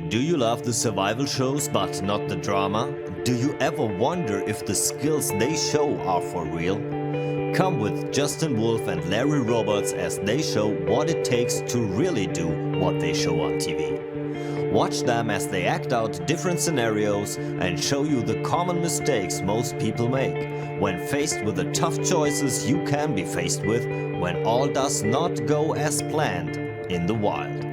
Do you love the survival shows but not the drama? Do you ever wonder if the skills they show are for real? Come with Justin Wolfe and Larry Roberts as they show what it takes to really do what they show on TV. Watch them as they act out different scenarios and show you the common mistakes most people make when faced with the tough choices you can be faced with when all does not go as planned in the wild.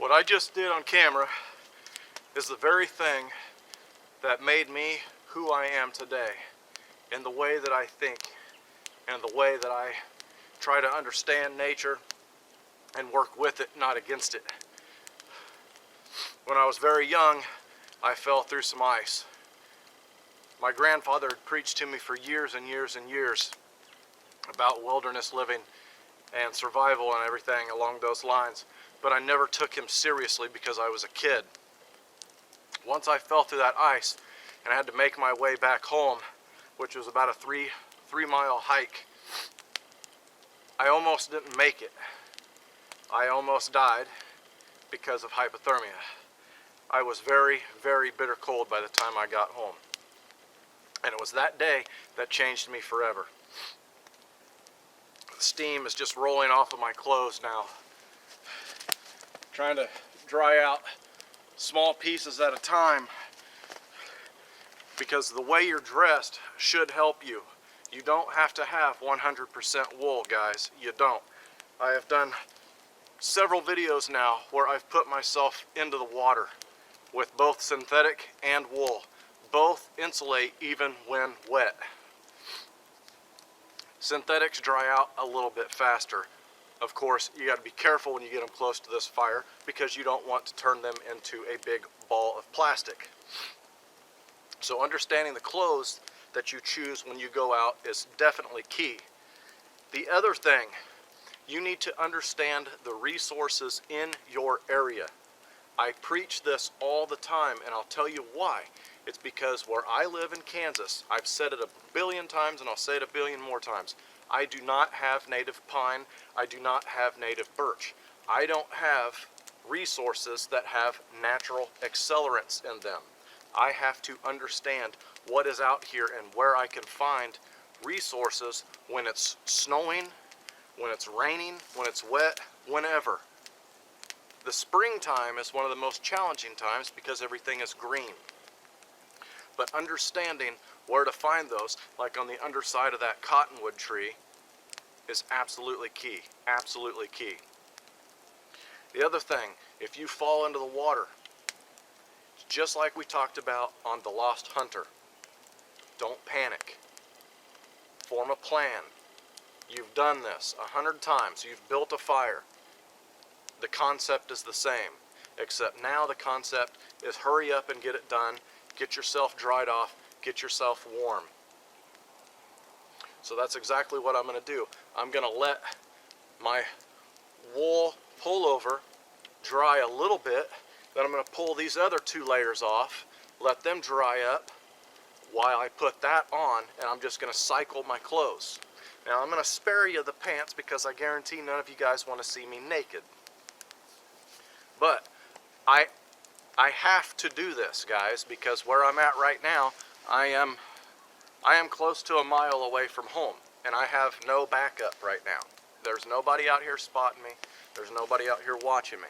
What I just did on camera is the very thing that made me who I am today, in the way that I think and the way that I try to understand nature and work with it, not against it. When I was very young, I fell through some ice. My grandfather had preached to me for years and years and years about wilderness living and survival and everything along those lines, but I never took him seriously because I was a kid. Once I fell through that ice and I had to make my way back home, which was about a three-mile hike, I almost didn't make it. I almost died because of hypothermia. I was very, very bitter cold by the time I got home. And it was that day that changed me forever. The steam is just rolling off of my clothes now. Trying to dry out small pieces at a time, because the way you're dressed should help you. You don't have to have 100% wool, guys. You don't. I have done several videos now where I've put myself into the water with both synthetic and wool. Both insulate even when wet. Synthetics dry out a little bit faster. Of course, you got to be careful when you get them close to this fire because you don't want to turn them into a big ball of plastic. So understanding the clothes that you choose when you go out is definitely key. The other thing, you need to understand the resources in your area. I preach this all the time, and I'll tell you why. It's because where I live in Kansas, I've said it a billion times and I'll say it a billion more times, I do not have native pine, I do not have native birch. I don't have resources that have natural accelerants in them. I have to understand what is out here and where I can find resources when it's snowing, when it's raining, when it's wet, whenever. The springtime is one of the most challenging times because everything is green. But understanding where to find those, like on the underside of that cottonwood tree, is absolutely key. Absolutely key. The other thing, if you fall into the water, just like we talked about on The Lost Hunter, don't panic. Form a plan. You've done this 100 times. You've built a fire. The concept is the same, except now the concept is hurry up and get it done. Get yourself dried off, get yourself warm. So that's exactly what I'm going to do. I'm going to let my wool pullover dry a little bit, then I'm going to pull these other 2 layers off, let them dry up while I put that on, and I'm just going to cycle my clothes. Now I'm going to spare you the pants because I guarantee none of you guys want to see me naked. But I have to do this, guys, because where I'm at right now, I am close to a mile away from home, and I have no backup right now. There's nobody out here spotting me. There's nobody out here watching me.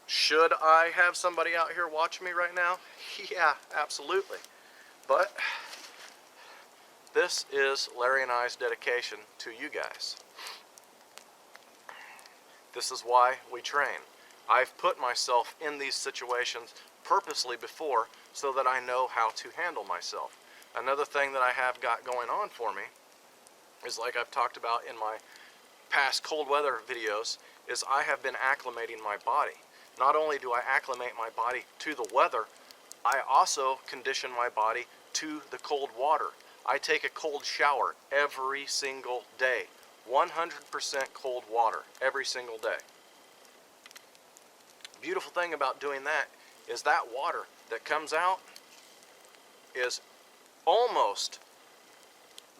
Should I have somebody out here watching me right now? Yeah, absolutely. But this is Larry and I's dedication to you guys. This is why we train. I've put myself in these situations purposely before so that I know how to handle myself. Another thing that I have got going on for me is, like I've talked about in my past cold weather videos, is I have been acclimating my body. Not only do I acclimate my body to the weather, I also condition my body to the cold water. I take a cold shower every single day. 100% cold water every single day. Beautiful thing about doing that is that water that comes out is almost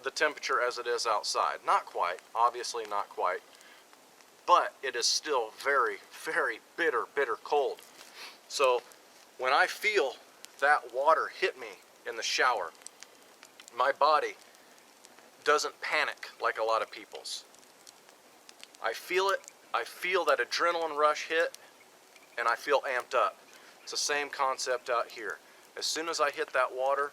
the temperature as it is outside. Not quite, obviously not quite, but it is still very, very bitter, bitter cold. So when I feel that water hit me in the shower, my body doesn't panic like a lot of people's. I feel it, I feel that adrenaline rush hit, and I feel amped up. It's the same concept out here. As soon as I hit that water,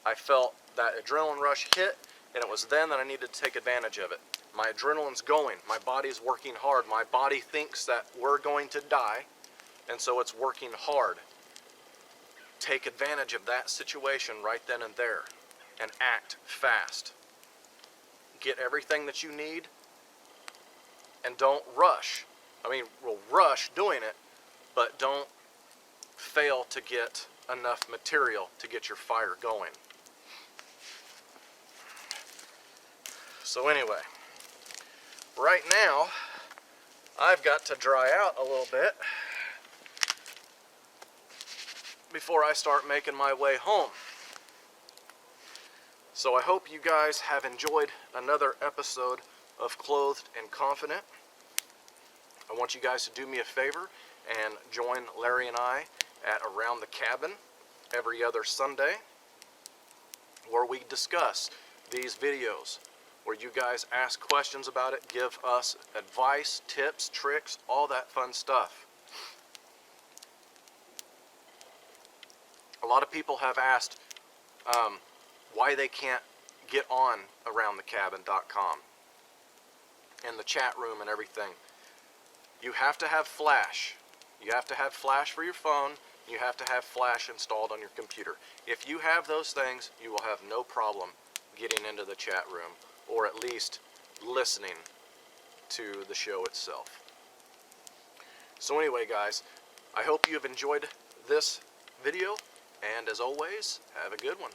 I felt that adrenaline rush hit, and it was then that I needed to take advantage of it. My adrenaline's going. My body's working hard. My body thinks that we're going to die, and so it's working hard. Take advantage of that situation right then and there and act fast. Get everything that you need and don't rush. I mean, we'll rush doing it, but don't fail to get enough material to get your fire going. So anyway, right now, I've got to dry out a little bit before I start making my way home. So I hope you guys have enjoyed another episode of Clothed and Confident. I want you guys to do me a favor and join Larry and I at Around the Cabin every other Sunday, where we discuss these videos, where you guys ask questions about it, give us advice, tips, tricks, all that fun stuff. A lot of people have asked why they can't get on aroundthecabin.com and the chat room and everything. You have to have Flash. You have to have Flash for your phone. You have to have Flash installed on your computer. If you have those things, you will have no problem getting into the chat room, or at least listening to the show itself. So anyway, guys, I hope you have enjoyed this video, and as always, have a good one.